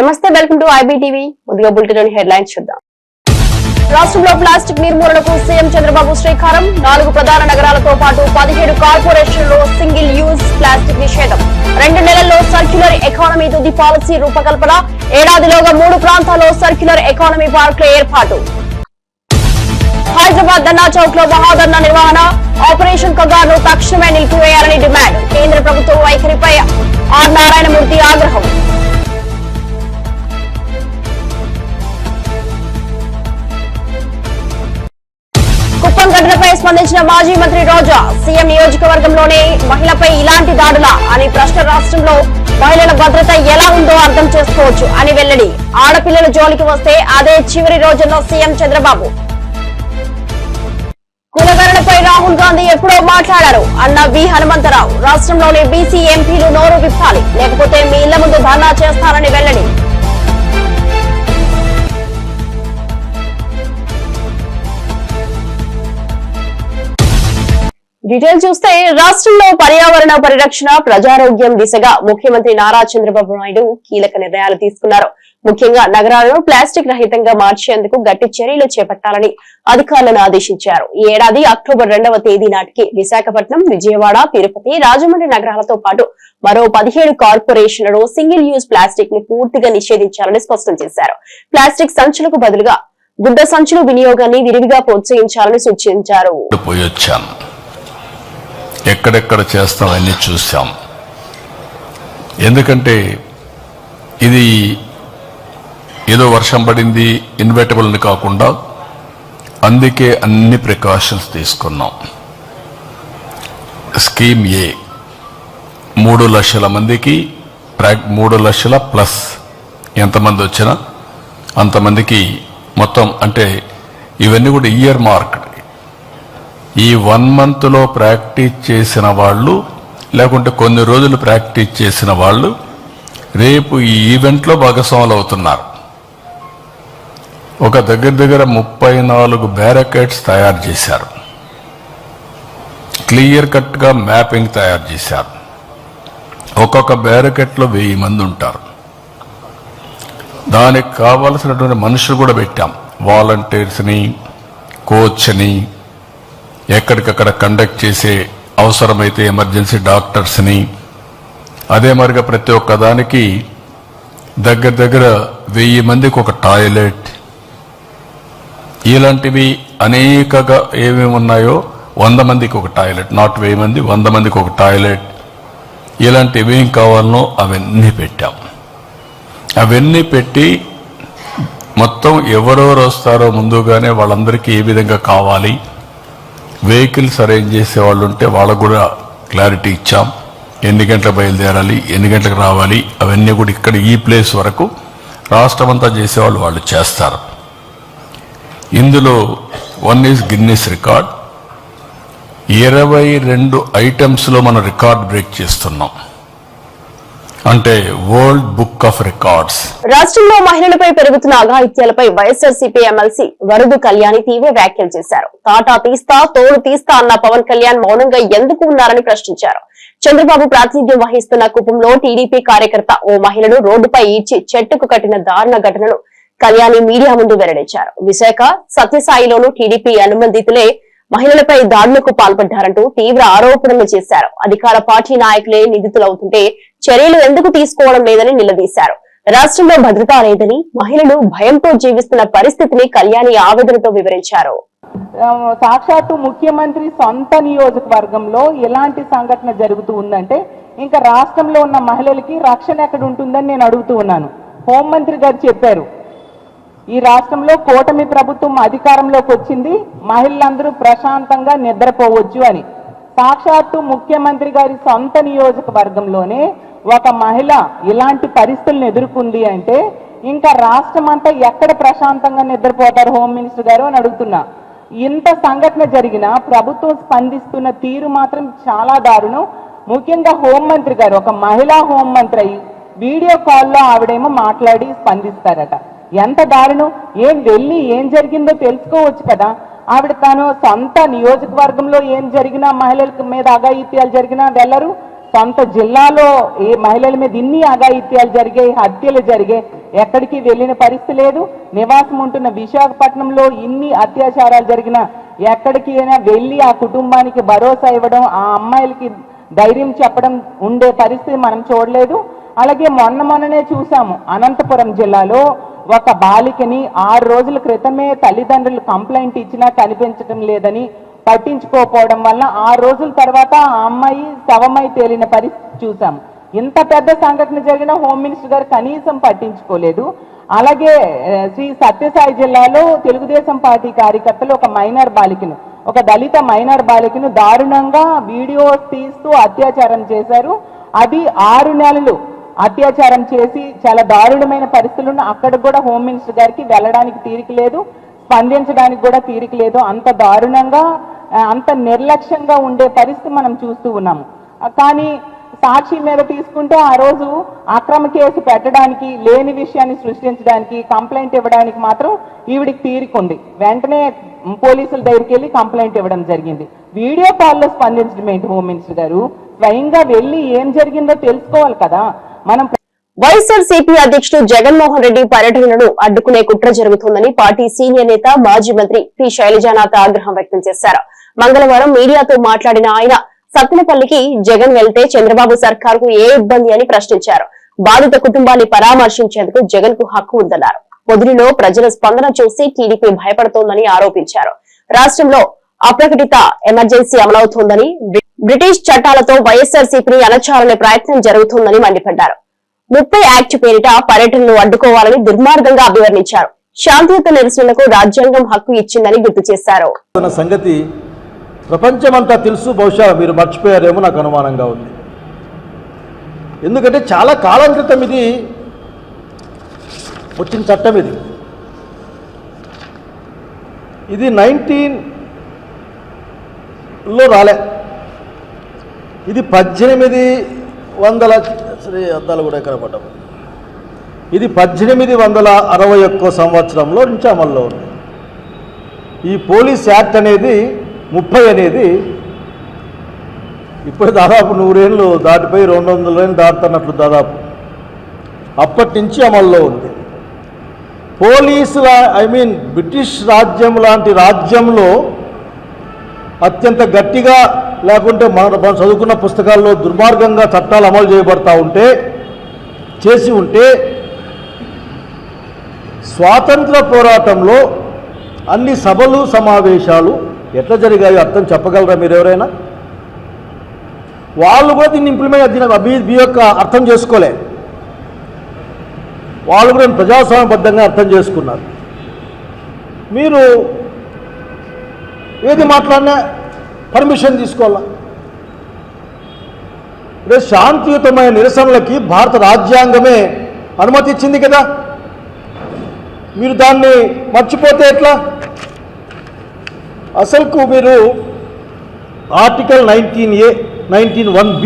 నమస్తే, welcome to IBTV. ముందుగా bulletin headlines చూద్దాం. రాష్ట్రంలో ప్లాస్టిక్ నిర్మూలనకు సీఎం చంద్రబాబు శ్రీకారం. 4 ప్రధాన నగరాలతో పాటు 17 కార్పొరేషన్లలో సింగిల్ యూజ్ ప్లాస్టిక్ నిషేధం. 2 నెలల్లో సర్క్యులర్ ఎకానమీ తుది పాలసీ రూపకల్పన. ఏడాదిలోగా 3 ప్రాంతాల్లో సర్క్యులర్ ఎకానమీ పార్కుల ఏర్పాటు. హైదరాబాద్ ధర్నా చౌక్ లో మహాధర్నా నిర్వహణ. ఆపరేషన్ కగార్ను తక్షణమే నిలిపివేయాలని డిమాండ్. కేంద్ర ప్రభుత్వం వైఖరిపై ఆర్ నారాయణమూర్తి ఆగ్రహం. కుప్పం ఘటనపై స్పందించిన మాజీ మంత్రి రోజా. సీఎం నియోజకవర్గంలోనే మహిళపై ఇలాంటి దాడులా అని ప్రశ్న. రాష్ట్రంలో మహిళల భద్రత ఎలా ఉందో అర్థం చేసుకోవచ్చు అని వెల్లడి. ఆడపిల్లల జోలికి వస్తే అదే చివరి రోజుల్లో సీఎం చంద్రబాబు. కులగణనపై రాహుల్ గాంధీ ఎప్పుడో మాట్లాడారు అన్న వి హనుమంతరావు. రాష్ట్రంలోని బీసీ ఎంపీలు నోరు విప్పాలి, లేకపోతే మీ ఇళ్ల ముందు ధర్నా చేస్తారని వెల్లడి. డీటెయిల్ చూస్తే, రాష్ట్రంలో పర్యావరణ పరిరక్షణ, ప్రజారోగ్యం దిశగా ముఖ్యమంత్రి నారా చంద్రబాబు నాయుడు కీలక నిర్ణయాలు తీసుకున్నారు. ముఖ్యంగా నగరాలను ప్లాస్టిక్ రహితంగా మార్చేందుకు గట్టి చర్యలు చేపట్టాలని అధికారులను ఆదేశించారు. ఈ ఏడాది అక్టోబర్ 2వ తేదీ నాటికి విశాఖపట్నం, విజయవాడ, తిరుపతి, రాజమండ్రి నగరాలతో పాటు మరో 17 కార్పొరేషన్లలో సింగిల్ యూజ్ ప్లాస్టిక్ ని పూర్తిగా నిషేధించాలని స్పష్టం చేశారు. ప్లాస్టిక్ సంచులకు బదులుగా గుడ్డ సంచుల వినియోగాన్ని విరివిగా ప్రోత్సహించాలని సూచించారు. ఎక్కడెక్కడ చేస్తామని చూసాం. ఎందుకంటే ఇది ఏదో వర్షం పడింది ఇన్వెటబుల్ అని కాకుండా, అందుకే అన్ని ప్రికాషన్స్ తీసుకున్నాం. స్కీమ్ ఏ 3 లక్షల మందికి 3 లక్షల ప్లస్ ఎంతమంది వచ్చినా అంతమందికి మొత్తం, అంటే ఇవన్నీ కూడా ఇయర్ మార్క్. ఈ 1 మంత్లో ప్రాక్టీస్ చేసిన వాళ్ళు, లేకుంటే కొన్ని రోజులు ప్రాక్టీస్ చేసిన వాళ్ళు రేపు ఈ ఈవెంట్లో భాగస్వాములు అవుతున్నారు. ఒక దగ్గర 34 బ్యారికేడ్స్ తయారు చేశారు. క్లియర్ కట్ గా మ్యాపింగ్ తయారు చేశారు. ఒక్కొక్క బ్యారికేడ్లో 1000 మంది ఉంటారు. దానికి కావలసినటువంటి మనుషులు కూడా పెట్టాం. వాలంటీర్స్ని, కోచ్ని, ఎక్కడికక్కడ కండక్ట్ చేసే అవసరమైతే ఎమర్జెన్సీ డాక్టర్స్ని, అదే మరిగా ప్రతి ఒక్క దానికి దగ్గర 1000 మందికి ఒక టాయిలెట్, ఇలాంటివి అనేకగా ఏమేమి ఉన్నాయో 100 మందికి ఒక టాయిలెట్, నాట్ 1000 మంది, 100 మందికి ఒక టాయిలెట్, ఇలాంటివి ఏం కావాలనో అవన్నీ పెట్టాం. అవన్నీ పెట్టి మొత్తం ఎవరెవరు వస్తారో ముందుగానే వాళ్ళందరికీ ఏ విధంగా కావాలి, వెహికల్స్ అరేంజ్ చేసే వాళ్ళు ఉంటే వాళ్ళకు కూడా క్లారిటీ ఇచ్చాం. ఎన్ని గంటలకు బయలుదేరాలి, ఎన్ని గంటలకు రావాలి, అవన్నీ కూడా ఇక్కడ ఈ ప్లేస్ వరకు రాష్ట్రమంతా చేసేవాళ్ళు వాళ్ళు చేస్తారు. ఇందులో 1 ఈజ్ గిన్నెస్ రికార్డ్. 22 ఐటమ్స్లో మనం రికార్డ్ బ్రేక్ చేస్తున్నాం, అంటే వరల్డ్ బుక్ ఆఫ్ రికార్డ్స్. రాష్ట్రంలో మహిళలపై పెరుగుతున్న అఘాయిత్యాలపై వైఎస్ఆర్సీపీ ఎమ్మెల్సీ వరదు కళ్యాణి తీవ్ర వ్యాఖ్యలు చేశారు. తాటా తీస్తా, తోడు తీస్తా అన్న పవన్ కళ్యాణ్ మౌనంగా ఎందుకు ఉన్నారని ప్రశ్నించారు. చంద్రబాబు ప్రాతినిధ్యం వహిస్తున్న కుప్పంలో టీడీపీ కార్యకర్త ఓ మహిళను రోడ్డుపై ఈడ్చి చెట్టుకు కట్టిన దారుణ ఘటనను కళ్యాణి మీడియా ముందు వెల్లడించారు. విశాఖ సత్యసాయిలోనూ టీడీపీ అనుబంధితులే మహిళలపై దాడులకు పాల్పడ్డారంటూ తీవ్ర ఆరోపణలు చేశారు. అధికార పార్టీ నాయకులే నిందితులవుతుంటే చర్యలు ఎందుకు తీసుకోవడం లేదని నిలదీశారు. రాష్ట్రంలో భద్రత లేదని, మహిళలు భయంతో జీవిస్తున్న పరిస్థితిని కళ్యాణి ఆవేదనతో వివరించారు. సాక్షాత్తు ముఖ్యమంత్రి సొంత నియోజకవర్గంలో ఎలాంటి సంఘటన జరుగుతూ ఉందంటే ఇంకా రాష్ట్రంలో ఉన్న మహిళలకి రక్షణ ఎక్కడ ఉంటుందని నేను అడుగుతూ ఉన్నాను. హోంమంత్రి గారు చెప్పారు, ఈ రాష్ట్రంలో కూటమి ప్రభుత్వం అధికారంలోకి వచ్చింది, మహిళలందరూ ప్రశాంతంగా నిద్రపోవచ్చు అని. సాక్షాత్తు ముఖ్యమంత్రి గారి సొంత నియోజకవర్గంలోనే ఒక మహిళ ఇలాంటి పరిస్థితులను ఎదుర్కొంది అంటే ఇంకా రాష్ట్రం అంతా ఎక్కడ ప్రశాంతంగా నిద్రపోతారు హోమ్ మినిస్టర్ గారు అని అడుగుతున్నా. ఇంత సంఘటన జరిగినా ప్రభుత్వం స్పందిస్తున్న తీరు మాత్రం చాలా దారుణం. ముఖ్యంగా హోంమంత్రి గారు ఒక మహిళా హోంమంత్రి అయ్యి వీడియో కాల్లో ఆవిడేమో మాట్లాడి స్పందిస్తారట. ఎంత దారుణం! వెళ్ళి ఏం జరిగిందో తెలుసుకోవచ్చు కదా. ఆవిడ తను సొంత నియోజకవర్గంలో ఏం జరిగినా, మహిళల మీద అఘాయిత్యాలు జరిగినా వెళ్ళరు. సొంత జిల్లాలో ఏ మహిళల మీద ఇన్ని అఘాయిత్యాలు జరిగాయి, హత్యలు జరిగాయి, ఎక్కడికి వెళ్ళిన పరిస్థితి లేదు. నివాసం ఉంటున్న విశాఖపట్నంలో ఇన్ని అత్యాచారాలు జరిగిన ఎక్కడికి అయినా వెళ్ళి ఆ కుటుంబానికి భరోసా ఇవ్వడం, ఆ అమ్మాయిలకి ధైర్యం చెప్పడం ఉండే పరిస్థితి మనం చూడలేదు. అలాగే మొన్ననే చూసాము, అనంతపురం జిల్లాలో ఒక బాలికని 6 రోజుల క్రితమే తల్లిదండ్రులు కంప్లైంట్ ఇచ్చినా కనిపించడం లేదని పట్టించుకోకపోవడం వల్ల 6 రోజుల తర్వాత ఆ అమ్మాయి శవమై తేలిన పరిస్థితి చూసాము. ఇంత పెద్ద సంఘటన జరిగిన హోమ్ మినిస్టర్ గారు కనీసం పట్టించుకోలేదు. అలాగే శ్రీ సత్యసాయి జిల్లాలో తెలుగుదేశం పార్టీ కార్యకర్తలు ఒక మైనర్ బాలికను, ఒక దళిత మైనర్ బాలికను దారుణంగా వీడియో తీస్తూ అత్యాచారం చేశారు. అది 6 నెలలు అత్యాచారం చేసి చాలా దారుణమైన పరిస్థితులను అక్కడ కూడా హోమ్ మినిస్టర్ గారికి వెళ్ళడానికి తీరిక లేదు, స్పందించడానికి కూడా తీరిక లేదు. అంత దారుణంగా అంత నిర్లక్ష్యంగా ఉండే పరిస్థితి మనం చూస్తూ ఉన్నాము. కానీ సాక్షి మీద తీసుకుంటే ఆ రోజు అక్రమ కేసు పెట్టడానికి, లేని విషయాన్ని సృష్టించడానికి, కంప్లైంట్ ఇవ్వడానికి మాత్రం ఈవిడికి తీరికుంది. వెంటనే పోలీసుల దగ్గరికి వెళ్ళి కంప్లైంట్ ఇవ్వడం జరిగింది. వీడియో కాల్లో స్పందించడం ఏంటి హోమ్ మినిస్టర్ గారు? స్వయంగా వెళ్ళి ఏం జరిగిందో తెలుసుకోవాలి కదా. మనం వైఎస్ఆర్సీపీ అధ్యక్షుడు జగన్మోహన్ రెడ్డి పర్యటనను అడ్డుకునే కుట్ర జరుగుతోందని పార్టీ సీనియర్ నేత మాజీ మంత్రి పి శైలజానాథ్ ఆగ్రహం వ్యక్తం చేశారు. మంగళవారం మీడియాతో మాట్లాడిన ఆయన సత్తెనపల్లికి జగన్ వెళ్తే చంద్రబాబు సర్కార్కు ఏ ఇబ్బంది అని ప్రశ్నించారు. బాధిత కుటుంబాన్ని పరామర్శించేందుకు జగన్ కు హక్కు ఉందన్నారు. పొదిలిలో ప్రజల స్పందన చూసి టీడీపీ భయపడుతోందని ఆరోపించారు. రాష్ట్రంలో అప్రకటిత ఎమర్జెన్సీ అమలవుతోందని, బ్రిటిష్ చట్టాలతో వైఎస్ఆర్సీపీని అణచాలనే ప్రయత్నం జరుగుతోందని మండిపడ్డారు. 30 యాక్ట్ పేరిట పర్యటనను అడ్డుకోవాలని దుర్మార్గంగా అభివర్ణించారు. శాంతియుత నిరసనలకు రాజ్యాంగం హక్కు ఇచ్చిందని గుర్తు చేశారు. సంగతి ప్రపంచమంతా తెలుసు, బహుశా మీరు మర్చిపోయారేమో నాకు అనుమానంగా ఉంది. ఎందుకంటే చాలా కాలం క్రితం ఇది వచ్చిన చట్టం. ఇది 19లో రాలే. ఇది 1800 అద్దాలు కూడా ఎక్కడ పడ్డాము. ఇది 1861 సంవత్సరంలో నుంచి అమల్లో ఉంది. ఈ పోలీస్ యాక్ట్ అనేది 30 అనేది ఇప్పుడు దాదాపు 100 ఏళ్ళు దాటిపోయి 200 ఏళ్ళు దాటుతున్నట్లు దాదాపు అప్పటి నుంచి అమల్లో ఉంది. పోలీసుల బ్రిటిష్ రాజ్యం లాంటి రాజ్యంలో అత్యంత గట్టిగా, లేకుంటే మనం చదువుకున్న పుస్తకాల్లో దుర్మార్గంగా చట్టాలు అమలు చేసి ఉంటే స్వాతంత్ర పోరాటంలో అన్ని సభలు సమావేశాలు ఎట్లా జరిగాయో అర్థం చెప్పగలరా మీరు ఎవరైనా? వాళ్ళు కూడా దీన్ని ఇంప్లిమెంట్ యొక్క అర్థం చేసుకోలే. వాళ్ళు కూడా ప్రజాస్వామ్యబద్ధంగా అర్థం చేసుకున్నారు. మీరు ఏది మాట్లాడినా పర్మిషన్ తీసుకోవాలా? రేపు శాంతియుతమైన నిరసనలకి భారత రాజ్యాంగమే అనుమతి ఇచ్చింది కదా. మీరు దాన్ని మర్చిపోతే ఎట్లా? అసలుకు మీరు ఆర్టికల్ 19A, 19(1)B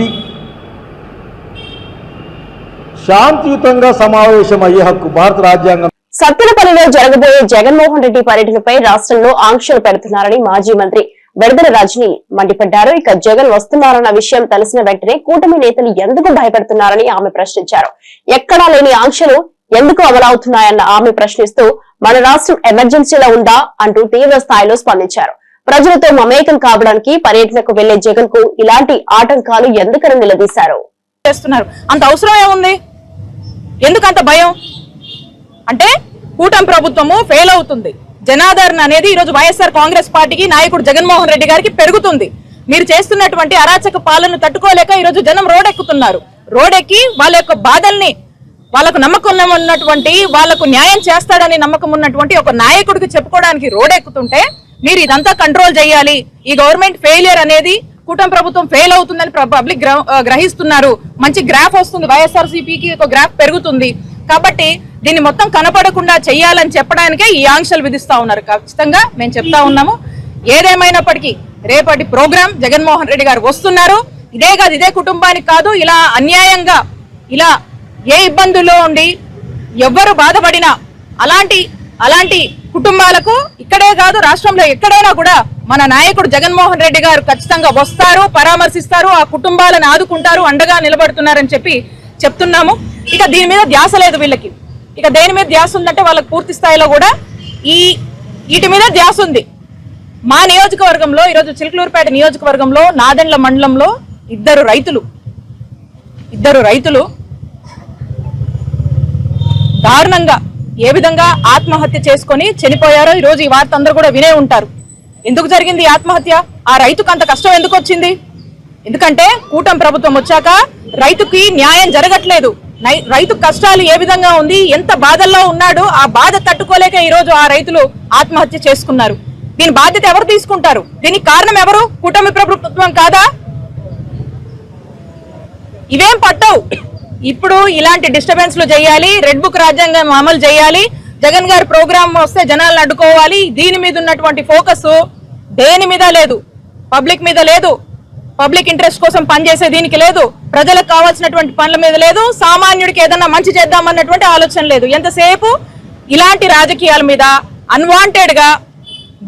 శాంతియుతంగా సమావేశం అయ్యే హక్కు భారత రాజ్యాంగం. సత్తెనపల్లిలో జరగబోయే జగన్మోహన్ రెడ్డి పర్యటనపై రాష్ట్రంలో ఆంక్షలు పెడుతున్నారని మాజీ మంత్రి బెడదల రజని మండిపడ్డారు. ఇక జగన్ వస్తున్నారన్న విషయం తెలిసిన వెంటనే కూటమి నేతలు ఎందుకు భయపడుతున్నారని ఆమె ప్రశ్నించారు. ఎక్కడా లేని ఆంక్షలు ఎందుకు అమలవుతున్నాయన్న ఆమె ప్రశ్నిస్తూ మన రాష్ట్రం ఎమర్జెన్సీలో ఉందా అంటూ తీవ్ర స్థాయిలో స్పందించారు. ప్రజలతో మమేకం కావడానికి పర్యటనకు వెళ్లే జగన్ కు ఇలాంటి ఆటంకాలు ఎందుకని నిలదీశారు. అంత అవసరం ఏముంది? ఎందుకంత భయం? అంటే కూటమి ప్రభుత్వము ఫెయిల్ అవుతుంది. జనాదరణ అనేది ఈ రోజు వైఎస్ఆర్ కాంగ్రెస్ పార్టీకి, నాయకుడు జగన్మోహన్ రెడ్డి గారికి పెరుగుతుంది. మీరు చేస్తున్నటువంటి అరాచక పాలన తట్టుకోలేక ఈ రోజు జనం రోడెక్కుతున్నారు. రోడెక్కి వాళ్ళ యొక్క బాధల్ని, వాళ్ళకు నమ్మకం ఉన్నటువంటి, వాళ్ళకు న్యాయం చేస్తాడని నమ్మకం ఉన్నటువంటి ఒక నాయకుడికి చెప్పుకోవడానికి రోడెక్కుతుంటే మీరు ఇదంతా కంట్రోల్ చేయాలి. ఈ గవర్నమెంట్ ఫెయిలియర్ అనేది, కూటమి ప్రభుత్వం ఫెయిల్ అవుతుందని పబ్లిక్ గ్రహిస్తున్నారు. మంచి గ్రాఫ్ వస్తుంది, వైఎస్ఆర్సీపీకి ఒక గ్రాఫ్ పెరుగుతుంది. కాబట్టి దీన్ని మొత్తం కనపడకుండా చెయ్యాలని చెప్పడానికే ఈ ఆంక్షలు విధిస్తా ఉన్నారు. ఖచ్చితంగా మేము చెప్తా ఉన్నాము. ఏదేమైనప్పటికీ రేపటి ప్రోగ్రాం జగన్మోహన్ రెడ్డి గారు వస్తున్నారు. ఇదే కాదు, ఇదే కుటుంబానికి కాదు, ఇలా అన్యాయంగా, ఇలా ఏ ఇబ్బందుల్లో ఉండి ఎవ్వరు బాధపడినా అలాంటి కుటుంబాలకు ఇక్కడే కాదు రాష్ట్రంలో ఎక్కడైనా కూడా మన నాయకుడు జగన్మోహన్ రెడ్డి గారు ఖచ్చితంగా వస్తారు, పరామర్శిస్తారు, ఆ కుటుంబాలను ఆదుకుంటారు, అండగా నిలబడుతున్నారని చెప్తున్నాము. ఇక దీని మీద ధ్యాస లేదు వీళ్ళకి. ఇక దేని మీద ధ్యాస ఉందంటే వాళ్ళకి పూర్తి స్థాయిలో కూడా వీటి మీద ధ్యాస ఉంది. మా నియోజకవర్గంలో ఈరోజు చిలకలూరుపేట నియోజకవర్గంలో నాదెండ్ల మండలంలో ఇద్దరు రైతులు దారుణంగా ఏ విధంగా ఆత్మహత్య చేసుకొని చనిపోయారో ఈరోజు ఈ వార్త అందరూ కూడా వినే ఉంటారు. ఎందుకు జరిగింది ఆత్మహత్య? ఆ రైతుకు అంత కష్టం ఎందుకు వచ్చింది? ఎందుకంటే కూటమి ప్రభుత్వం వచ్చాక రైతుకి న్యాయం జరగట్లేదు. రైతు కష్టాలు ఏ విధంగా ఉంది, ఎంత బాధల్లో ఉన్నాడు, ఆ బాధ తట్టుకోలేక ఈరోజు ఆ రైతులు ఆత్మహత్య చేసుకున్నారు. దీని బాధ్యత ఎవరు తీసుకుంటారు? దీనికి కారణం ఎవరు? కూటమి ప్రభుత్వం కాదా? ఇవేం పట్టవు. ఇప్పుడు ఇలాంటి డిస్టర్బెన్స్ లు చేయాలి, రెడ్ బుక్ రాజ్యాంగం అమలు చేయాలి, జగన్ గారి ప్రోగ్రామ్ వస్తే జనాలను అడ్డుకోవాలి. దీని మీద ఉన్నటువంటి ఫోకస్ దేని మీద లేదు, పబ్లిక్ మీద లేదు, పబ్లిక్ ఇంట్రెస్ట్ కోసం పనిచేసే దీనికి లేదు, ప్రజలకు కావాల్సినటువంటి పనుల మీద లేదు, సామాన్యుడికి ఏదన్నా మంచి చేద్దామన్నటువంటి ఆలోచన లేదు. ఎంతసేపు ఇలాంటి రాజకీయాల మీద అన్వాంటెడ్ గా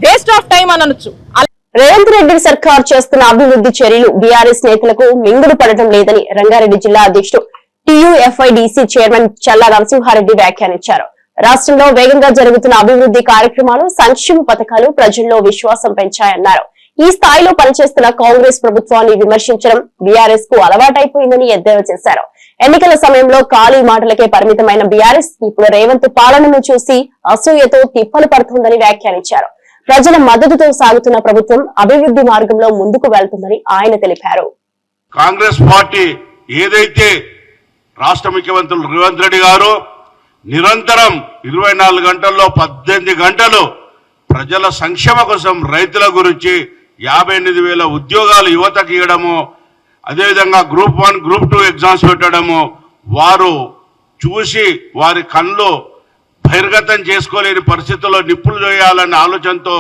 వేస్ట్ ఆఫ్ టైం అనొచ్చు. రేవంత్ రెడ్డి సర్కార్ చేస్తున్న అభివృద్ధి చర్యలు బీఆర్ఎస్ నేతలకు మింగుడు పడటం లేదని రంగారెడ్డి జిల్లా అధ్యక్షుడు టీయూఎఫ్ఐడిసి చైర్మన్ చల్లా నరసింహారెడ్డి వ్యాఖ్యానించారు. రాష్ట్రంలో వేగంగా జరుగుతున్న అభివృద్ధి కార్యక్రమాలు, సంక్షేమ పథకాలు ప్రజల్లో విశ్వాసం పెంచాయన్నారు. ఈ స్థాయిలో పనిచేస్తున్న కాంగ్రెస్ ప్రభుత్వాన్ని విమర్శించడం బీఆర్ఎస్ కు అలవాటైపోయిందని ఎద్దేవా చేశారు. ఎన్నికల సమయంలో ఖాళీ మాటలకే పరిమితమైన బీఆర్ఎస్ ఇప్పుడు రేవంత్ పాలనను చూసి అసూయతో తిప్పలు పడుతుందని వ్యాఖ్యానించారు. ప్రజల మద్దతుతో సాగుతున్న ప్రభుత్వం అభివృద్ధి మార్గంలో ముందుకు వెళ్తుందని ఆయన తెలిపారు. కాంగ్రెస్ పార్టీ ఏదైతే రాష్ట్ర ముఖ్యమంత్రి రేవంత్ రెడ్డి గారు నిరంతరం 24 గంటల్లో 18 గంటలు ప్రజల సంక్షేమ కోసం, రైతుల గురించి 58,000 ఉద్యోగాలు యువతకు ఇవ్వడము, అదేవిధంగా గ్రూప్ 1, గ్రూప్ 2 ఎగ్జామ్స్ పెట్టడము, వారు చూసి వారి కళ్ళు బహిర్గతం చేసుకోలేని పరిస్థితుల్లో నిప్పులు చేయాలనే ఆలోచనతో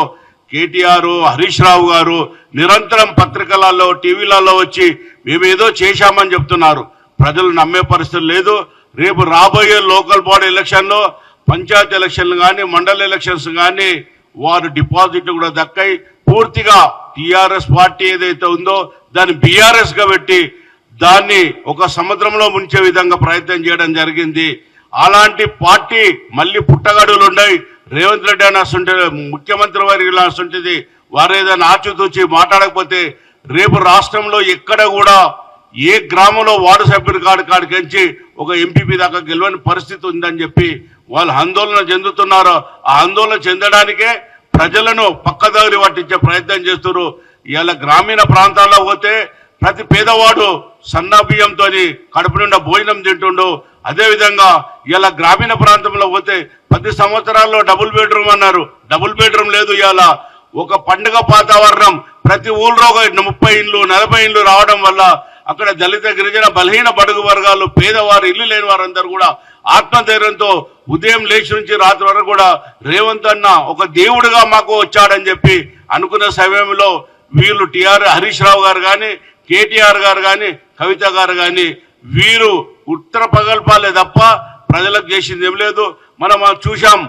కేటీఆర్, హరీష్ రావు గారు నిరంతరం పత్రికలలో, టీవీలలో వచ్చి మేమేదో చేశామని చెప్తున్నారు. ప్రజలు నమ్మే పరిస్థితి లేదు. రేపు రాబోయే లోకల్ బాడీ ఎలక్షన్లో, పంచాయతీ ఎలక్షన్లు కానీ, మండల ఎలక్షన్స్ కానీ వారు డిపాజిట్ కూడా దక్కాయి. పూర్తిగా టీఆర్ఎస్ పార్టీ ఏదైతే ఉందో దాన్ని బీఆర్ఎస్ గా పెట్టి దాన్ని ఒక సముద్రంలో ముంచే విధంగా ప్రయత్నం చేయడం జరిగింది. అలాంటి పార్టీ మళ్ళీ పుట్టగడులు ఉన్నాయి. రేవంత్ రెడ్డి అని అసంటే ముఖ్యమంత్రి వారికి అసంటిది వారు ఏదైనా ఆచితూచి మాట్లాడకపోతే రేపు రాష్ట్రంలో ఎక్కడ కూడా ఏ గ్రామంలో వార్డు సభ్యుడి కాడికించి ఒక ఎంపీపీ దాకా గెలవని పరిస్థితి ఉందని చెప్పి వాళ్ళు ఆందోళన చెందుతున్నారు. ఆ ఆందోళన చెందడానికే ప్రజలను పక్కదారి పట్టించే ప్రయత్నం చేస్తున్నారు. ఇవాళ గ్రామీణ ప్రాంతాల్లో పోతే ప్రతి పేదవాడు సన్న బియ్యంతో కడుపు నిండా భోజనం తింటుండు. అదేవిధంగా ఇలా గ్రామీణ ప్రాంతంలో పోతే 10 సంవత్సరాల్లో డబుల్ బెడ్రూమ్ అన్నారు, డబుల్ బెడ్రూమ్ లేదు. ఇవాళ ఒక పండుగ వాతావరణం ప్రతి ఊళ్ళో 30 ఇండ్లు 40 ఇండ్లు రావడం వల్ల అక్కడ దళిత, గిరిజన, బలహీన బడుగు వర్గాలు, పేదవారు, ఇల్లు లేని వారందరూ కూడా ఆత్మధైర్యంతో ఉదయం లేచి నుంచి రాత్రి వరకు కూడా రేవంత్ అన్న ఒక దేవుడుగా మాకు వచ్చాడని చెప్పి అనుకున్న సమయంలో వీళ్ళు హరీష్ రావు గారు కానీ, కేటీఆర్ గారు కానీ, కవిత గారు కానీ వీరు ఉత్తర పగల్పాలే తప్ప ప్రజలకు చేసింది ఏం లేదు. మనం చూశాం.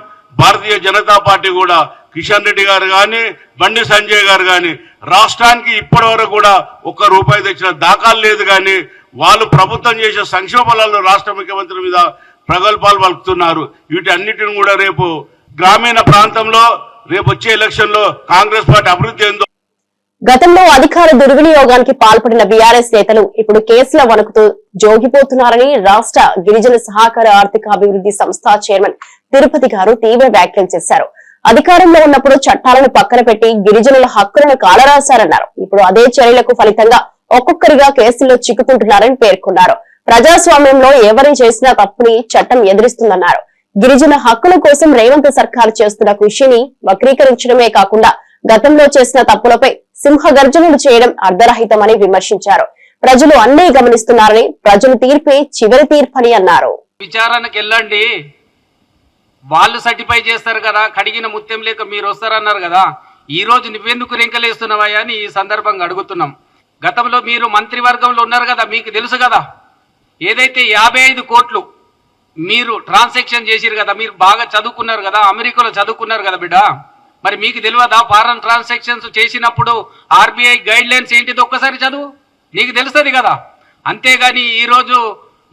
భారతీయ జనతా పార్టీ కూడా కిషన్ రెడ్డి గారు కానీ, బండి సంజయ్ గారు కానీ రాష్ట్రానికి ఇప్పటి వరకు కూడా ₹1 తెచ్చిన దాఖలు లేదు. కానీ వాళ్ళు ప్రభుత్వం చేసే సంక్షేమ ఫలాల్లో రాష్ట్ర ముఖ్యమంత్రి మీద ప్రగల్భాలు పలుకుతున్నారు. వీటి అన్నిటిని కూడా రేపు గ్రామీణ ప్రాంతంలో రేపు వచ్చే ఎలక్షన్ లో కాంగ్రెస్ పార్టీ అభివృద్ధి ఏందో. గతంలో అధికార దుర్వినియోగానికి పాల్పడిన బీఆర్ఎస్ నేతలు ఇప్పుడు కేసుల వణుకుతూ జోగిపోతున్నారని రాష్ట్ర గిరిజన సహకార ఆర్థిక అభివృద్ధి సంస్థ చైర్మన్ తిరుపతి గారు తీవ్ర వ్యాఖ్యలు చేశారు. అధికారంలో ఉన్నప్పుడు చట్టాలను పక్కన పెట్టి గిరిజనుల హక్కులను కాలరాశారన్నారు. ఇప్పుడు అదే చర్యలకు ఫలితంగా ఒక్కొక్కరిగా కేసుల్లో చిక్కుకుంటున్నారని పేర్కొన్నారు. ప్రజాస్వామ్యంలో ఎవరు చేసినా తప్పుని చట్టం ఎదిరిస్తుందన్నారు. గిరిజన హక్కుల కోసం రేవంత్ సర్కార్ చేస్తున్న కృషిని వక్రీకరించడమే కాకుండా గతంలో చేసిన తప్పులపై సింహగర్జనలు చేయడం అర్ధరహితమని విమర్శించారు. ప్రజలు అన్నీ గమనిస్తున్నారని, ప్రజలు తీర్పే చివరి తీర్పని అన్నారు. విచారణకు వెళ్ళండి, వాళ్ళు సర్టిఫై చేస్తారు కదా, కడిగిన ముత్యం లేక మీరు వస్తారన్నారు కదా. ఈ రోజు నువ్వెందుకు రెంకలేస్తున్నావయ్యా అని ఈ సందర్భంగా అడుగుతున్నాం. గతంలో మీరు మంత్రివర్గంలో ఉన్నారు కదా, మీకు తెలుసు కదా, ఏదైతే 55 కోట్లు మీరు ట్రాన్సాక్షన్ చేసిరు కదా, మీరు బాగా చదువుకున్నారు కదా, అమెరికాలో చదువుకున్నారు కదా బిడ్డ, మరి మీకు తెలియదా ఫారెన్ ట్రాన్సాక్షన్స్ చేసినప్పుడు ఆర్బీఐ గైడ్ లైన్స్ ఏంటిది ఒక్కసారి చదువు, నీకు తెలుస్తుంది కదా. అంతేగాని ఈరోజు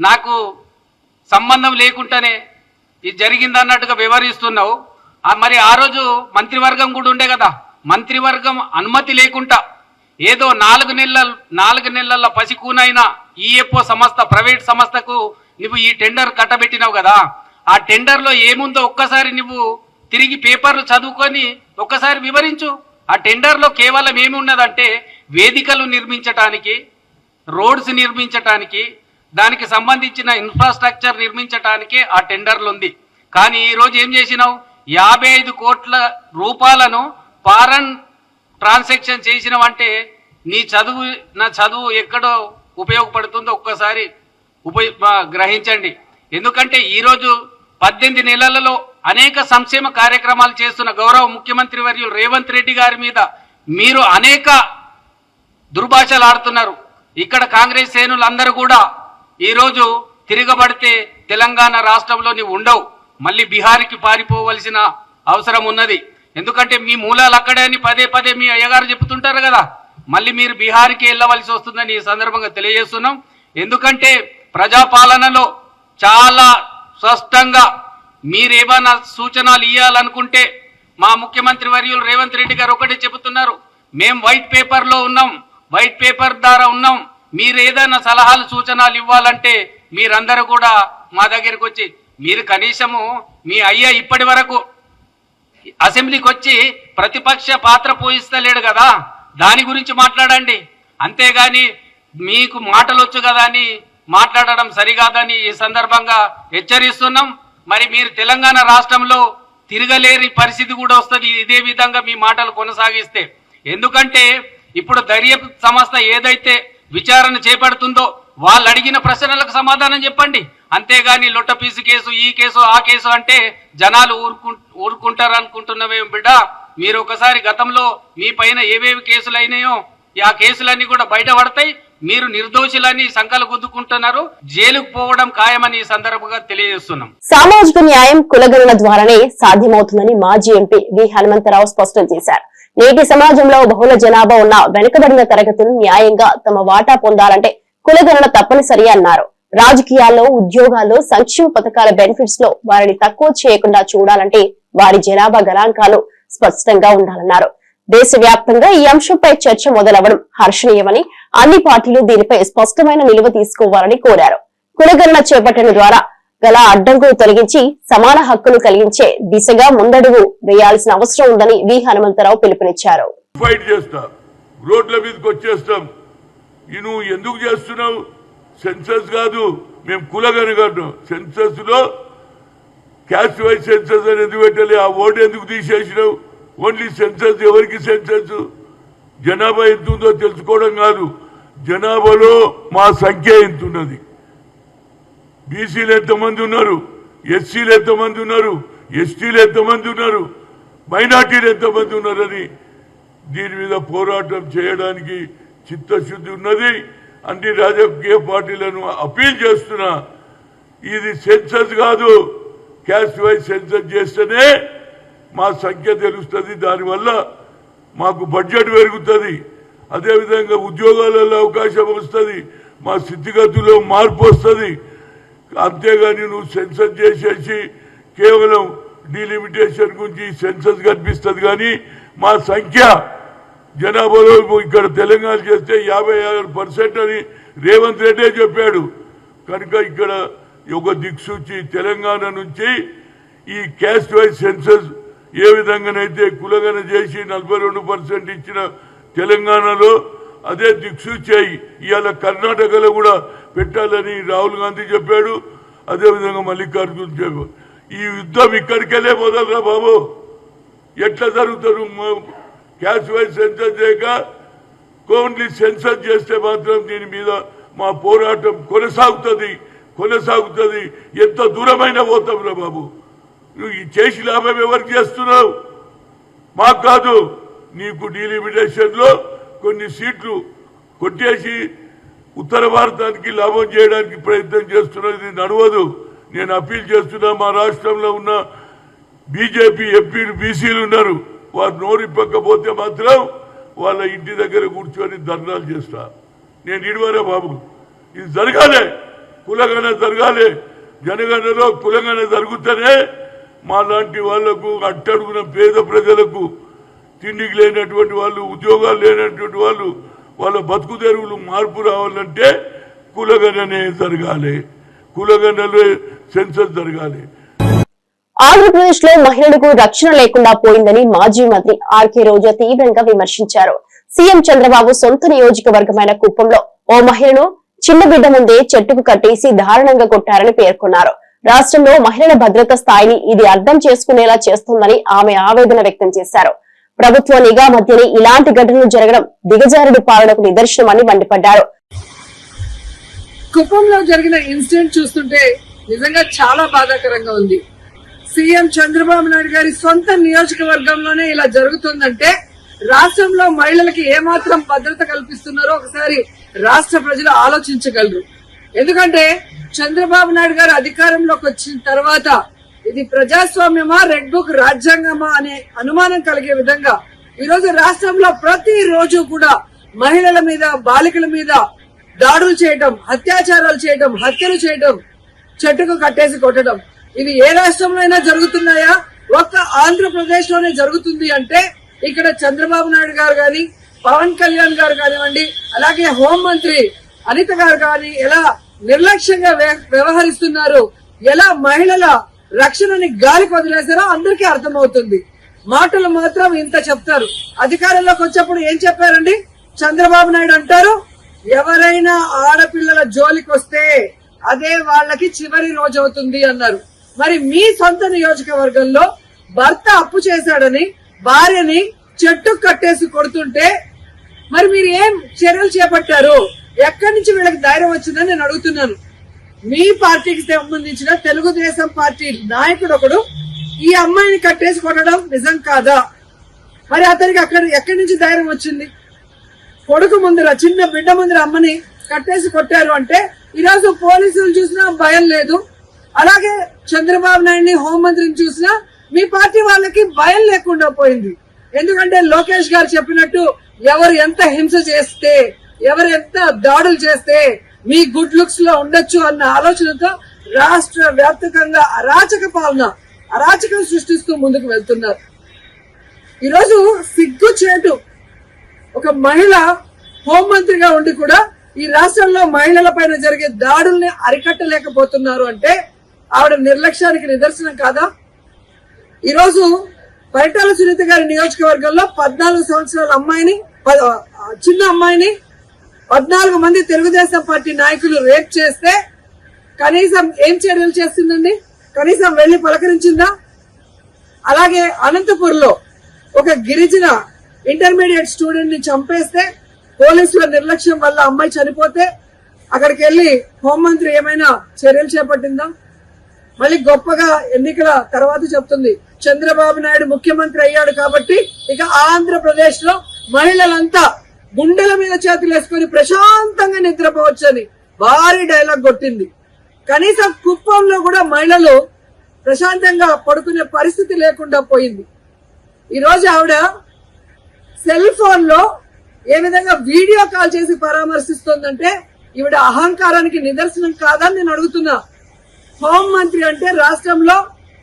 నాకు సంబంధం లేకుండానే ఇది జరిగింది అన్నట్టుగా వివరిస్తున్నావు. మరి ఆ రోజు మంత్రివర్గం కూడా ఉండే కదా, మంత్రివర్గం అనుమతి లేకుండా ఏదో 4 నెలల పసికూనైనా ఈఎఫ్ఓ సంస్థ ప్రైవేట్ సంస్థకు నువ్వు ఈ టెండర్ కట్టబెట్టినావు కదా. ఆ టెండర్లో ఏముందో ఒక్కసారి నువ్వు తిరిగి పేపర్లు చదువుకొని ఒక్కసారి వివరించు. ఆ టెండర్లో కేవలం ఏమి ఉన్నదంటే వేదికలు నిర్మించటానికి, రోడ్స్ నిర్మించటానికి, దానికి సంబంధించిన ఇన్ఫ్రాస్ట్రక్చర్ నిర్మించటానికే ఆ టెండర్లు ఉంది. కానీ ఈరోజు ఏం చేసినావు, 55 కోట్ల రూపాయలను ఫారెన్ ట్రాన్సాక్షన్ చేసినవంటే నా చదువు ఎక్కడో ఉపయోగపడుతుందో ఒక్కసారి గ్రహించండి. ఎందుకంటే ఈరోజు 18 నెలలలో అనేక సంక్షేమ కార్యక్రమాలు చేస్తున్న గౌరవ ముఖ్యమంత్రి వర్యులు రేవంత్ రెడ్డి గారి మీద మీరు అనేక దుర్భాషలు ఆడుతున్నారు. ఇక్కడ కాంగ్రెస్ శ్రేణులందరూ కూడా ఈరోజు తిరగబడితే తెలంగాణ రాష్ట్రంలో నీవు ఉండవు, మళ్ళీ బీహార్కి పారిపోవలసిన అవసరం ఉన్నది. ఎందుకంటే మీ మూలాలు అక్కడే అని పదే మీ అయ్యగారు చెప్తుంటారు కదా, మళ్ళీ మీరు బీహార్కి వెళ్ళవలసి వస్తుందని ఈ సందర్భంగా తెలియజేస్తున్నాం. ఎందుకంటే ప్రజాపాలనలో చాలా స్పష్టంగా మీరేమైనా సూచనలు ఇవ్వాలనుకుంటే మా ముఖ్యమంత్రి వర్యులు రేవంత్ రెడ్డి గారు ఒకటే చెబుతున్నారు, మేము వైట్ పేపర్లో ఉన్నాం, వైట్ పేపర్ ద్వారా ఉన్నాం, మీరు ఏదైనా సలహాలు సూచనలు ఇవ్వాలంటే మీరందరూ కూడా మా దగ్గరికి వచ్చి, మీరు కనీసము మీ అయ్యా ఇప్పటి వరకు అసెంబ్లీకి వచ్చి ప్రతిపక్ష పాత్ర పోషిస్తలేడు కదా, దాని గురించి మాట్లాడండి. అంతేగాని మీకు మాటలు వచ్చు కదా అని మాట్లాడడం సరికాదని ఈ సందర్భంగా హెచ్చరిస్తున్నాం. మరి మీరు తెలంగాణ రాష్ట్రంలో తిరగలేని పరిస్థితి కూడా వస్తుంది ఇదే విధంగా మీ మాటలు కొనసాగిస్తే. ఎందుకంటే ఇప్పుడు దర్యాప్తు సంస్థ ఏదైతే విచారణ చేపడుతుందో వాళ్ళు అడిగిన ప్రశ్నలకు సమాధానం చెప్పండి. అంతేగాని లొట్టపీసు కేసు, ఈ కేసు, ఆ కేసు అంటే జనాలు ఊరుకుంటారు అనుకుంటున్నవే బిడ్డ. మీరు ఒకసారి గతంలో మీ పైన ఏవేవి కేసులు అయినాయో ఆ కేసులన్నీ కూడా బయటపడతాయి. మీరు నిర్దోషులని సంకలు గుద్దుకుంటున్నారు, జైలుకు పోవడం ఖాయమని ఈ సందర్భంగా తెలియజేస్తున్నాం. సామాజిక న్యాయం కులగణన ద్వారానే సాధ్యమవుతుందని మాజీ ఎంపీ వి హనుమంతరావు స్పష్టం చేశారు. నేటి సమాజంలో బహుళ జనాభా ఉన్న వెనుకబడిన తరగతులు న్యాయంగా తమ వాటా పొందాలంటే కులగణన తప్పనిసరి అన్నారు. రాజకీయాల్లో, ఉద్యోగాల్లో, సంక్షేమ పథకాల బెనిఫిట్స్ లో వారిని తక్కువ చేయకుండా చూడాలంటే వారి జనాభా గణాంకాలు స్పష్టంగా ఉండాలన్నారు. దేశవ్యాప్తంగా ఈ అంశంపై చర్చ మొదలవడం హర్షణీయమని, అన్ని పార్టీలు దీనిపై స్పష్టమైన నిలువ తీసుకోవాలని కోరారు. కులగణన చేపట్టడం ద్వారా గల అడ్డంకులు తొలగించి సమాన హక్కులు కలిగించే దిశగా ముందడుగు వేయాల్సిన అవసరం ఉందని వి హనుమంతరావు పిలుపునిచ్చారు. ఫైట్ చేస్తా, రోడ్ల మీదకి వచ్చేస్తాం. నువ్వు ఎందుకు చేస్తున్నావు? సెన్సస్ కాదు, మేము కులగణన కాదు. సెన్సస్ లో క్యాస్ట్ వైజ్ సెన్సస్ అని ఎందుకు పెట్టాలి? ఆ ఓటు ఎందుకు తీసేసినావు? Only census. ఎవరికి సెన్సస్? జనాభా ఎంత ఉందో తెలుసుకోవడం కాదు, జనాభాలో మా సంఖ్య ఎంత ఉన్నది, బీసీలు ఎంతమంది ఉన్నారు, ఎస్సీలు ఎంతమంది ఉన్నారు, ఎస్టీలు ఎంతమంది ఉన్నారు, మైనార్టీలు ఎంతమంది ఉన్నారని దీని మీద పోరాటం చేయడానికి చిత్తశుద్ధి ఉన్నది. అన్ని రాజకీయ పార్టీలను అపీల్ చేస్తున్నా, ఇది సెన్సస్ కాదు, క్యాస్ట్ వైజ్ సెన్సస్ చేస్తేనే మా సంఖ్య తెలుస్తుంది, దానివల్ల మాకు బడ్జెట్ పెరుగుతుంది, అదేవిధంగా ఉద్యోగాలలో అవకాశం వస్తుంది, మా స్థితిగతుల్లో మార్పు వస్తుంది. అంతేగాని నువ్వు సెన్సస్ చేసేసి కేవలం డీలిమిటేషన్ గురించి సెన్సస్ కనిపిస్తుంది, కానీ మా సంఖ్య జనాభాలో ఇక్కడ తెలంగాణ చేస్తే 56% అని రేవంత్ రెడ్డి చెప్పాడు. కనుక ఇక్కడ ఒక దిక్సూచి తెలంగాణ నుంచి ఈ క్యాస్ట్ వైజ్ సెన్సస్ ఏ విధంగానైతే కులగణన చేసి 42% ఇచ్చిన తెలంగాణలో అదే దిక్సూచి అయి ఇవాళ కర్ణాటకలో కూడా పెట్టాలని రాహుల్ గాంధీ చెప్పాడు, అదేవిధంగా మల్లికార్జున్ చెప్పాడు. ఈ యుద్ధం ఇక్కడికెళ్ళే మొదలరా బాబు. ఎట్లా జరుగుతారు? క్యాస్ట్ వైజ్ సెన్సస్ చేయక ఓన్లీ సెన్సస్ చేస్తే మాత్రం దీని మీద మా పోరాటం కొనసాగుతుంది. ఎంత దూరమైన పోతాం రా బాబు. నువ్వు ఈ చేసి లాభం ఎవరికి చేస్తున్నావు? మాకు కాదు. నీకు డీలిమిటేషన్ లో కొన్ని సీట్లు కొట్టేసి ఉత్తర భారతానికి లాభం చేయడానికి ప్రయత్నం చేస్తున్నది, ఇది నడవదు. నేను అప్పీల్ చేస్తున్నా, మా రాష్ట్రంలో ఉన్న బీజేపీ ఎంపీలు బీసీలు ఉన్నారు, వారు నోరిప్పకపోతే మాత్రం వాళ్ళ ఇంటి దగ్గర కూర్చొని ధర్నాలు చేస్తా. నేను ఇడివరే బాబు, ఇది జరగాలి, కులగణ జరగాలి. జనగణలో కులగణ జరుగుతూనే మా లాంటి వాళ్లకు, అట్టడుగున పేద ప్రజలకు, తిండికి లేనటువంటి వాళ్ళు, ఉద్యోగాలు లేనటువంటి వాళ్ళు, వాళ్ళ బతుకు తెరువులు మార్పు రావాలంటే కులగణనే జరగాలి, కులగణలో సెన్సస్ జరగాలి. ఆంధ్రప్రదేశ్ లో మహిళలకు రక్షణ లేకుండా పోయిందని మాజీ మంత్రి ఆర్కే రోజా తీవ్రంగా విమర్శించారు. సీఎం చంద్రబాబు సొంత నియోజకవర్గమైన కుప్పంలో ఓ మహిళను చిన్న బిడ్డ ముందే చెట్టుకు కట్టేసి దారుణంగా కొట్టారని పేర్కొన్నారు. రాష్ట్రంలో మహిళల భద్రత స్థాయిని ఇది అర్థం చేసుకునేలా చేస్తోందని ఆమె ఆవేదన వ్యక్తం చేశారు. ప్రభుత్వ నిఘా మధ్యనే ఇలాంటి ఘటనలు జరగడం దిగజారుడు పాలనకు నిదర్శనమని మండిపడ్డారు. కుప్పంలో జరిగిన ఇన్సిడెంట్ చూస్తుంటే నిజంగా చాలా బాధాకరంగా ఉంది. సీఎం చంద్రబాబు నాయుడు గారి సొంత నియోజకవర్గంలోనే ఇలా జరుగుతుందంటే రాష్ట్రంలో మహిళలకి ఏమాత్రం భద్రత కల్పిస్తున్నారో ఒకసారి రాష్ట్ర ప్రజలు ఆలోచించగలరు. ఎందుకంటే చంద్రబాబు నాయుడు గారు అధికారంలోకి వచ్చిన తర్వాత ఇది ప్రజాస్వామ్యమా, రెడ్ బుక్ రాజ్యాంగమా అనే అనుమానం కలిగే విధంగా ఈరోజు రాష్ట్రంలో ప్రతి రోజు కూడా మహిళల మీద, బాలికల మీద దాడులు చేయడం, అత్యాచారాలు చేయడం, హత్యలు చేయడం, చెట్టుకు కట్టేసి కొట్టడం, ఇవి ఏ రాష్ట్రంలో అయినా జరుగుతున్నాయా? ఒక్క ఆంధ్రప్రదేశ్ లోనే జరుగుతుంది అంటే ఇక్కడ చంద్రబాబు నాయుడు గారు గాని, పవన్ కళ్యాణ్ గారు కానివ్వండి, అలాగే హోంమంత్రి అనిత గారు కానీ ఎలా నిర్లక్ష్యంగా వ్యవహరిస్తున్నారు, ఎలా మహిళల రక్షణని గాలికి వదిలేశారో అందరికీ అర్థమవుతుంది. మాటలు మాత్రం ఇంత చెప్తారు, అధికారంలోకి వచ్చేప్పుడు ఏం చెప్పారండి? చంద్రబాబు నాయుడు అంటారు, ఎవరైనా ఆడపిల్లల జోలికి వస్తే అదే వాళ్ళకి చివరి రోజు అవుతుంది అన్నారు. మరి మీ సొంత నియోజకవర్గంలో భర్త అప్పు చేశాడని భార్యని చెట్టు కట్టేసి కొడుతుంటే మరి మీరు ఏం చర్యలు చేపట్టారు? ఎక్కడి నుంచి వీళ్ళకి ధైర్యం వచ్చిందని నేను అడుగుతున్నాను. మీ పార్టీకి సంబంధించిన తెలుగుదేశం పార్టీ నాయకుడు ఒకడు ఈ అమ్మాయిని కట్టేసి కొట్టడం నిజం కాదా? మరి అతనికి ఎక్కడి నుంచి ధైర్యం వచ్చింది? కొడుకు ముందర, చిన్న బిడ్డ ముందర అమ్మని కట్టేసి కొట్టారు అంటే ఈరోజు పోలీసులు చూసినా భయం లేదు. అలాగే చంద్రబాబు నాయుడిని, హోంమంత్రిని చూసినా మీ పార్టీ వాళ్ళకి భయం లేకుండా పోయింది. ఎందుకంటే లోకేష్ గారు చెప్పినట్టు ఎవరు ఎంత హింస చేస్తే, ఎవరు ఎంత దాడులు చేస్తే మీ గుడ్ లుక్స్ లో ఉండొచ్చు అన్న ఆలోచనతో రాష్ట్ర వ్యాప్తంగా అరాచకం సృష్టిస్తూ ముందుకు వెళ్తున్నారు. ఈరోజు సిగ్గుచేటు ఒక మహిళ హోంమంత్రిగా ఉండి కూడా ఈ రాష్ట్రంలో మహిళల పైన జరిగే దాడుల్ని అరికట్టలేకపోతున్నారు అంటే ఆవిడ నిర్లక్ష్యానికి నిదర్శనం కాదా? ఈరోజు పరిటాల సునీత గారి నియోజకవర్గంలో 14 సంవత్సరాల అమ్మాయిని, చిన్న అమ్మాయిని 14 మంది తెలుగుదేశం పార్టీ నాయకులు రేప్ చేస్తే కనీసం ఏం చర్యలు చేస్తుందండి? కనీసం వెళ్లి పలకరించిందా? అలాగే అనంతపూర్లో ఒక గిరిజన ఇంటర్మీడియట్ స్టూడెంట్ ని చంపేస్తే పోలీసుల నిర్లక్ష్యం వల్ల అమ్మాయి చనిపోతే అక్కడికి వెళ్లి హోంమంత్రి ఏమైనా చర్యలు చేపట్టిందా? మళ్ళీ గొప్పగా ఎన్నికల తర్వాత చెప్తుంది చంద్రబాబు నాయుడు ముఖ్యమంత్రి అయ్యాడు కాబట్టి ఇక ఆంధ్రప్రదేశ్ లో మహిళలంతా గుండెల మీద చేతులు వేసుకుని ప్రశాంతంగా నిద్రపోవచ్చని భారీ డైలాగ్ కొట్టింది. కనీసం కుప్పంలో కూడా మహిళలు ప్రశాంతంగా పడుకునే పరిస్థితి లేకుండా పోయింది. ఈ రోజు ఆవిడ సెల్ ఫోన్ లో ఏ విధంగా వీడియో కాల్ చేసి పరామర్శిస్తోందంటే ఈవిడ అహంకారానికి నిదర్శనం కాదని నేను అడుగుతున్నా. హోంమంత్రి అంటే రాష్ట్రంలో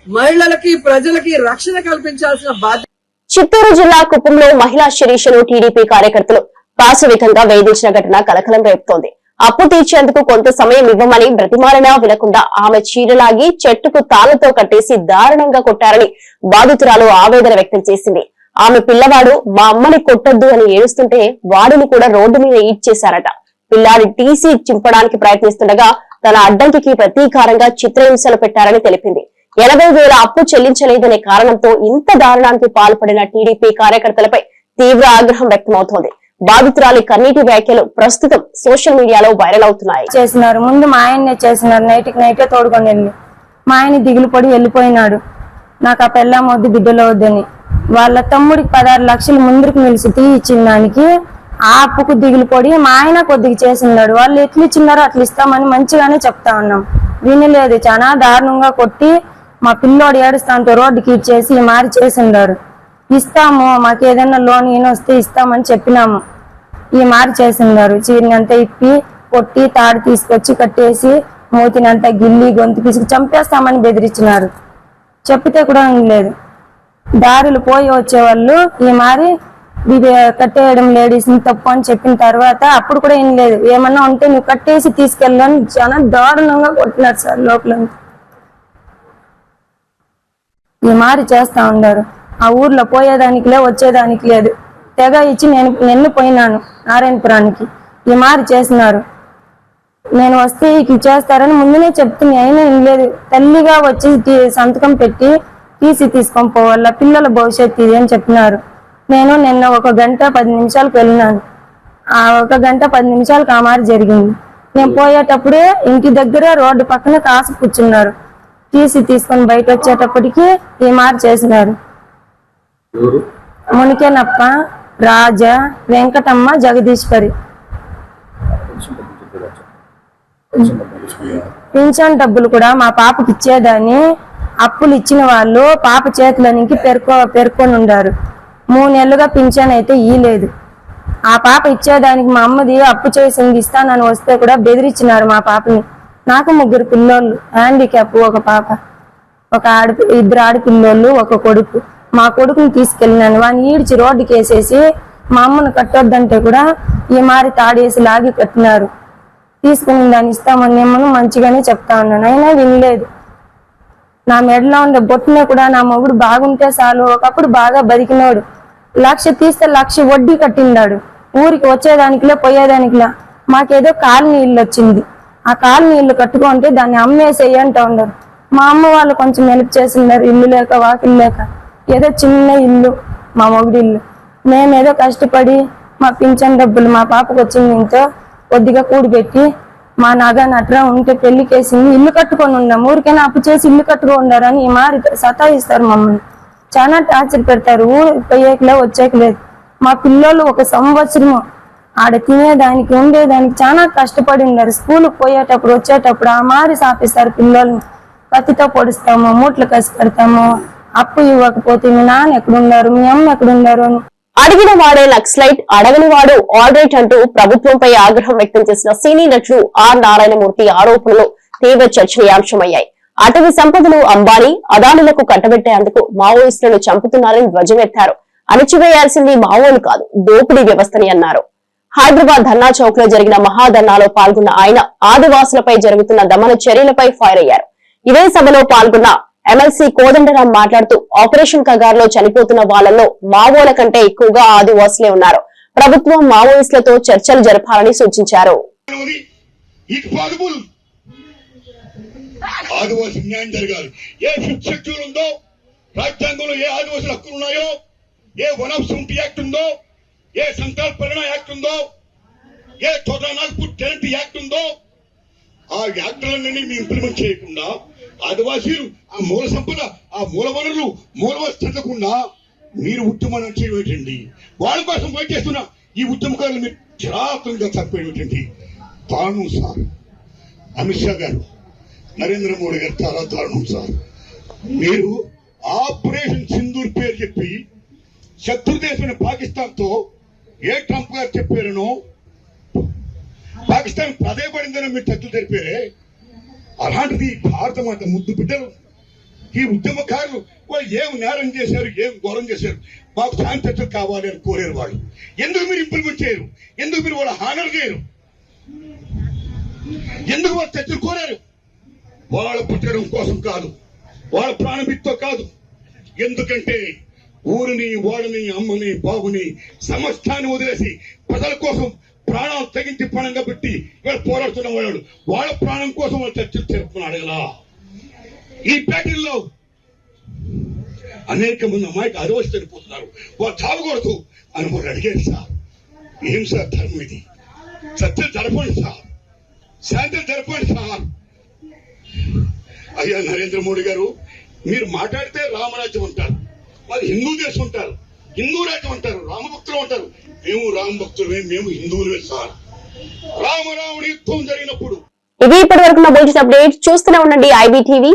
మహిళలకి, ప్రజలకి రక్షణ కల్పించాల్సిన బాధ్యత. చిత్తూరు జిల్లా కుప్పంలో మహిళా శిరీషను టీడీపీ కార్యకర్తలు పాశవికంగా వేధించిన ఘటన కలకలం రేపుతోంది. అప్పు తీర్చేందుకు కొంత సమయం ఇవ్వమని బ్రతిమాలినా వినకుండా ఆమె చీరలాగి చెట్టుకు తాళ్లతో కట్టేసి దారుణంగా కొట్టారని బాధితురాలు ఆవేదన వ్యక్తం చేసింది. ఆమె పిల్లవాడు మా అమ్మని కొట్టొద్దు అని ఏడుస్తుంటే వాడిని కూడా రోడ్డు మీద ఈడ్చేశారట. పిల్లాడి టీసీ చింపడానికి ప్రయత్నిస్తుండగా తన అడ్డంకికి ప్రతీకారంగా చిత్రహింసలు పెట్టారని తెలిపింది. 80,000 అప్పు చెల్లించలేదనే కారణంతో ఇంత దారుణానికి పాల్పడిన టీడీపీ కార్యకర్తలపై తీవ్ర ఆగ్రహం వ్యక్తమవుతోంది. బాధితురాలి కన్నీటి వ్యాఖ్యలు ప్రస్తుతం సోషల్ మీడియాలో వైరల్ అవుతున్నాయి. చేసినారు ముందు మా ఆయన్నే చేసినారు, నైటే తోడుకొని వెళ్ళి మా ఆయన దిగులు పడి వెళ్ళిపోయినాడు. నాకు ఆ పెళ్ళాం వద్దు, బిడ్డలో వద్దని. వాళ్ళ తమ్ముడికి 16 లక్షలు ముందుకు నిలిచి ఇచ్చిన దానికి ఆ అప్పుకు దిగులు పడి మా ఆయన కొద్దిగా చేసినాడు. వాళ్ళు ఎట్లు ఇచ్చినారో అట్లా ఇస్తామని మంచిగానే చెప్తా ఉన్నాం, వినలేదు. చాలా దారుణంగా కొట్టి మా పిల్లోడు ఏడుస్తాంతో రోడ్డుకి ఇచ్చేసి మారి చేసిండారు. ఇస్తాము, మాకు ఏదైనా లోన్ ఈయన వస్తే ఇస్తామని చెప్పినాము. ఈ మారి చేసినారు. చీరనంతా ఇప్పి కొట్టి తాడు తీసుకొచ్చి కట్టేసి మూతినంతా గిల్లి గొంతు పిసికి చంపేస్తామని బెదిరించినారు. చెప్పితే కూడా లేదు. దారులు పోయి వచ్చేవాళ్ళు ఈ మారి కట్టేయడం లేడీస్ ని తప్పు అని చెప్పిన తర్వాత అప్పుడు కూడా ఏం లేదు. ఏమన్నా ఉంటే నువ్వు కట్టేసి తీసుకెళ్ళని చాలా దారుణంగా కొట్టినారు సార్. లోపల ఈ మారి చేస్తా ఉన్నారు. ఆ ఊర్లో పోయేదానికి లేదు, వచ్చేదానికి లేదు. తెగ ఇచ్చి నేను పోయినాను నారాయణపురానికి. ఈ మారి చేసినారు. నేను వస్తే ఇక చేస్తారని ముందునే చెప్తుంది. అయినా ఏం లేదు. తల్లిగా వచ్చి సంతకం పెట్టి తీసుకొని పోవాల, పిల్లల భవిష్యత్తు ఇది అని చెప్పినారు. నేను నిన్న 1 గంట 10 నిమిషాలకు వెళ్ళినాను. ఆ 1 గంట 10 నిమిషాలకు ఆ మారి జరిగింది. నేను పోయేటప్పుడే ఇంటి దగ్గర రోడ్డు పక్కన కాసు కూర్చున్నారు. తీసుకొని బయట వచ్చేటప్పటికి ఈ మారి చేసినారు. మునికేనప్ప, రాజా, వెంకటమ్మ, జగదీశ్వరి. పింఛన్ డబ్బులు కూడా మా పాపకి ఇచ్చేదాన్ని అప్పులు ఇచ్చిన వాళ్ళు పాప చేతులనికి పెరుకొని ఉండారు. 3 నెలలుగా పింఛన్ అయితే ఇయ్యలేదు. ఆ పాప ఇచ్చేదానికి మా అమ్మది అప్పు చేసింది ఇస్తానని వస్తే కూడా బెదిరించినారు మా పాపని. నాకు 3 పిల్లోళ్ళు, హ్యాండిక్యాప్, ఒక పాప, 2 ఆడపిల్లోళ్ళు, 1 కొడుకు. మా కొడుకుని తీసుకెళ్ళినాను. వాడిని ఈడ్చి రోడ్డుకి వేసేసి మా అమ్మను కట్టొద్దంటే కూడా ఈ మారి తాడేసి లాగి కట్టినారు. తీసుకుని దాన్ని ఇస్తామని ఏమను మంచిగానే చెప్తా ఉన్నాను. అయినా వినలేదు. నా మెడలో ఉండే బొట్టునే కూడా నా మొగుడు బాగుంటే చాలు, ఒకప్పుడు బాగా బతికినోడు, 1,00,000 తీస్తే 1,00,000 వడ్డీ కట్టిండాడు. ఊరికి వచ్చేదానికిలే పోయేదానికిలా. మాకేదో కాలనీ ఇల్లు వచ్చింది. ఆ కాలనీ ఇల్లు కట్టుకుంటే దాన్ని అమ్మేసేయి అంటూ ఉండరు. మా అమ్మ వాళ్ళు కొంచెం హెల్ప్ చేసినారు. ఇల్లు లేక వాకిలు లేక ఏదో చిన్న ఇల్లు మా మొగుడి ఇల్లు. మేమేదో కష్టపడి మా పింఛన్ డబ్బులు మా పాపకు వచ్చింది ఇంతో కొద్దిగా కూడిపెట్టి మా నగ నట్రా ఉంటే పెళ్లికేసింది. ఇల్లు కట్టుకొని ఉన్నాం. ఊరికైనా అప్పు చేసి ఇల్లు కట్టుకొని ఉండారని ఈ మారి సతాయిస్తారు మమ్మల్ని. చాలా టార్చర్ పెడతారు. ఊరు పోయేకలే వచ్చేకలేదు. మా పిల్లలు 1 సంవత్సరము ఆడ తినేదానికి ఉండేదానికి చాలా కష్టపడి ఉన్నారు. స్కూల్కి పోయేటప్పుడు వచ్చేటప్పుడు ఆ మారి సాపిస్తారు. పిల్లల్ని కత్తితో పొడుస్తాము, మూట్లు కసి కడతాము. అప్పు ఇవ్వకపోతే మీ నాన్న ఎక్కడున్నారు, మీ అమ్మ ఎక్కడున్నారు అని. అడిగిన వాడే నక్సలైట్, అడగని వాడు ఆల్ రైట్ అంటూ ప్రభుత్వంపై ఆగ్రహం వ్యక్తం చేసిన సినీ నటుడు ఆర్ నారాయణమూర్తి ఆరోపణలు తీవ్ర చర్చనీయాంశమయ్యాయి. అటవీ సంపదను అంబానీ, అదానులకు కట్టబెట్టేందుకు మావోయిస్టులను చంపుతున్నారని ధ్వజమెత్తారు. అణిచివేయాల్సింది మావోలు కాదు, దోపిడీ వ్యవస్థని అన్నారు. హైదరాబాద్ ధర్నా చౌక్ లో జరిగిన మహాధర్నాలో పాల్గొన్న ఆయన ఆదివాసులపై జరుగుతున్న దమన చర్యలపై ఫైర్ అయ్యారు. ఇదే సభలో పాల్గొన్న ఎమ్మెల్సీ కోదండరాం మాట్లాడుతూ ఆపరేషన్ కగార్లో చనిపోతున్న వాళ్లలో మావోల కంటే ఎక్కువగా ఆదివాసులే ఉన్నారు. ప్రభుత్వం మావోయిస్టులతో చర్చలు జరపాలని సూచించారు. ఆదివాసి న్యాయం జరగాలి. ఏ ఫిఫ్త్ షెడ్యూల్ ఉందో, రాజ్యాంగంలో ఏ ఆదివాసుల హక్కులు ఉన్నాయో, ఏ వన్ ఆఫ్ 70 యాక్ట్ ఉందో, ఏ సంకల్ప పరిణా యాక్ట్ ఉందో, ఏ చోటా నాగపూర్ టెనెంట్ యాక్ట్ ఉందో, ఆ యాక్టులన్నీ మీరు ఇంప్లిమెంట్ చేయకుండా ఆదివాసీలు ఆ మూల సంపద, ఆ మూల వనరులు, మూల చెందకుండా మీరు ఉద్యమం చేయటండి. వాళ్ళ కోసం ఫైట్ చేస్తున్న ఈ ఉద్యమకారులు మీరు కిరాతంగా చంపేయటండి. దారుణం సార్. అమిత్ షా గారు, నరేంద్ర మోడీ గారు చాలా దారుణం సార్. మీరు ఆపరేషన్ సింధూర్ పేరు చెప్పి శత్రుదేశమైన పాకిస్తాన్ తో ఏ ట్రంప్ గారు చెప్పారనో, పాకిస్తాన్ ప్రాధాయపడిందనో మీరు చర్చలు జరిపారే. అలాంటిది భారత మాత ముద్దు బిడ్డలు, ఈ ఉద్యమకారులు వాళ్ళు ఏం నేరం చేశారు, ఏం ఘోరం చేశారు, మాకు శాంతి చర్చలు కావాలి అని కోరారు. వాళ్ళు ఎందుకు మీరు ఇంప్లిమెంట్ చేయరు? ఎందుకు మీరు వాళ్ళ హానర్ చేయరు? ఎందుకు వాళ్ళు చర్చలు కోరారు? వాళ్ళ పుట్టడం కోసం కాదు, వాళ్ళ ప్రాణమిత్తో కాదు. ఎందుకంటే ఊరిని, వాళ్ళని, అమ్మని, బాబుని, సమస్తాన్ని వదిలేసి ప్రజల కోసం ప్రాణాలు తెగించి పణంగా పెట్టి ఇవాళ పోరాడుతున్న వాళ్ళు వాళ్ళ ప్రాణం కోసం వాళ్ళు చర్చలు జరుపుకున్నాడు కదా. ఈ బ్యాటిల్లో అనేక మంది అమ్మాయికి అరవసి చనిపోతున్నారు, వాళ్ళు చావకూడదు అని వాళ్ళు అడిగారు సార్. ఏం సార్ ధర్మం ఇది? చర్చలు జరపండి సార్, శాంతిని జరపండి సార్. అయ్యా నరేంద్ర మోడీ గారు, మీరు మాట్లాడితే రామరాజ్యం అంటారు, మరి హిందూ దేశం ఉంటారు, హిందూ రాజ్యం అంటారు, రామభక్తులు అంటారు. మేము రామభక్తులమే, మేము హిందువులమే సార్. రామరాముడి యుద్ధం జరిగినప్పుడు ఇవి ఇప్పటి వరకు నా బులెటిన్ అప్డేట్ చూస్తూనే ఉండండి IBTV.